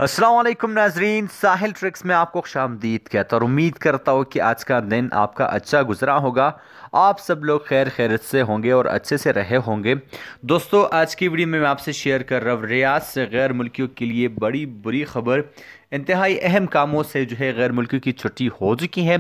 अस्सलाम वालेकुम नाजरीन, साहिल ट्रिक्स में आपको खुशामदीद कहता और उम्मीद करता हूँ कि आज का दिन आपका अच्छा गुजरा होगा। आप सब लोग खैर खैरियत से होंगे और अच्छे से रहे होंगे। दोस्तों, आज की वीडियो में मैं आपसे शेयर कर रहा हूँ रियाद से गैर मुल्कियों के लिए बड़ी बुरी खबर। इंतहाई अहम कामों से जो है गैर मुल्कियों की छुट्टी हो चुकी है।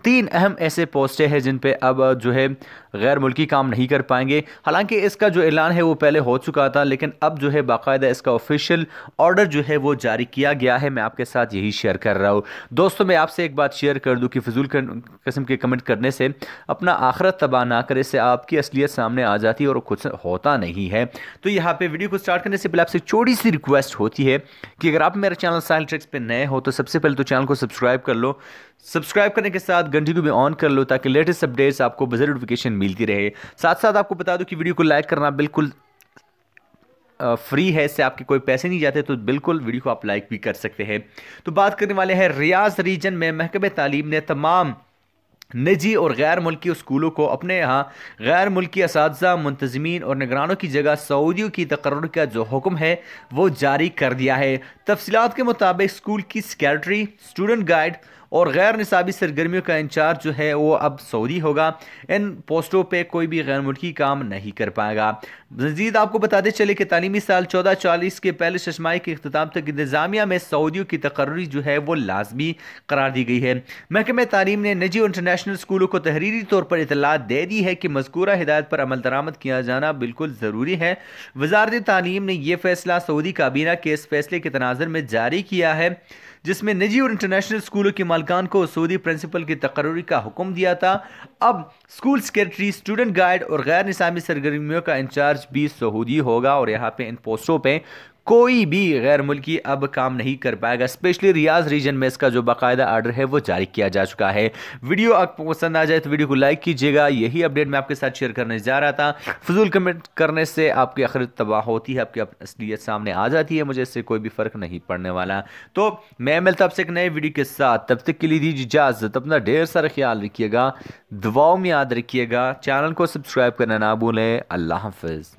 3 अहम ऐसे पोस्टें हैं जिन पे अब जो है गैर मुल्की काम नहीं कर पाएंगे। हालांकि इसका जो ऐलान है वो पहले हो चुका था, लेकिन अब जो है बाकायदा इसका ऑफिशियल ऑर्डर जो है वो जारी किया गया है। मैं आपके साथ यही शेयर कर रहा हूँ। दोस्तों, मैं आपसे एक बात शेयर कर दूं कि फिजूल किस्म के कमेंट करने से अपना आखिरत तबाह ना करे, से आपकी असलियत सामने आ जाती है और कुछ होता नहीं है। तो यहाँ पे वीडियो को स्टार्ट करने से पहले आपसे छोटी सी रिक्वेस्ट होती है कि अगर आप मेरे चैनल साहिल ट्रिक्स पे नए हो तो सबसे पहले तो चैनल को सब्सक्राइब कर लो। सब्सक्राइब करने के साथ घंटी को भी ऑन कर लो ताकि लेटेस्ट अपडेट्स आपको बज़र नोटिफिकेशन मिलती रहे। साथ साथ आपको बता दूं कि वीडियो को लाइक करना बिल्कुल फ्री है, इससे आपके कोई पैसे नहीं जाते, तो बिल्कुल वीडियो को आप लाइक भी कर सकते हैं। तो बात करने वाले हैं रियाज रीजन में महकमे तालीम ने तमाम निजी और गैर मुल्की स्कूलों को अपने यहाँ गैर मुल्की असातिज़ा, मुंतज़मीन और निगरानों की जगह सऊदियों की तकर्रुर का जो हुक्म है वो जारी कर दिया है। तफसीलात के मुताबिक स्कूल की सेक्रेटरी, स्टूडेंट गाइड और गैर निसाबी सरगर्मियों का इंचार्ज जो है वो अब सऊदी होगा। इन पोस्टों पे कोई भी गैर मुल्की काम नहीं कर पाएगा। मजीद आपको बताते चले कि तालीमी साल 1440 के पहले शशमाही के अख्ताम तक इंतजामिया में सऊदियों की तकर्री जो है वो लाजमी करार दी गई है। महकमे तालीम ने निजी और इंटरनेशनल स्कूलों को तहरीरी तौर पर इतला दे दी है कि मज़कूरा हिदायत पर अमल दरामद किया जाना बिल्कुल ज़रूरी है। वजारत तालीम ने यह फैसला सऊदी काबीना के इस फैसले के तनाज़ुर में जारी किया है जिसमें निजी और इंटरनेशनल स्कूलों के मालिकान को सऊदी प्रिंसिपल की तकर्री का हुक्म दिया था। अब स्कूल सेक्रेटरी, स्टूडेंट गाइड और गैर निसाबी सरगर्मियों का इंचार्ज भी सऊदी होगा और यहाँ पे इन पोस्टों पे कोई भी गैर मुल्की अब काम नहीं कर पाएगा। स्पेशली रियाज रीजन में इसका जो बाकायदा आर्डर है वो जारी किया जा चुका है। वीडियो आपको पसंद आ जाए तो वीडियो को लाइक कीजिएगा। यही अपडेट मैं आपके साथ शेयर करने जा रहा था। फजूल कमेंट करने से आपकी आखिरत तबाह होती है, आपकी असलियत सामने आ जाती है। मुझे इससे कोई भी फर्क नहीं पड़ने वाला। तो मैं मिलता आपसे एक नए वीडियो के साथ, तब तक के लिए दीजिए इजाजत। अपना ढेर सारा ख्याल रखिएगा, दुआओं में याद रखिएगा। चैनल को सब्सक्राइब करना ना भूलें। अल्लाह हाफिज।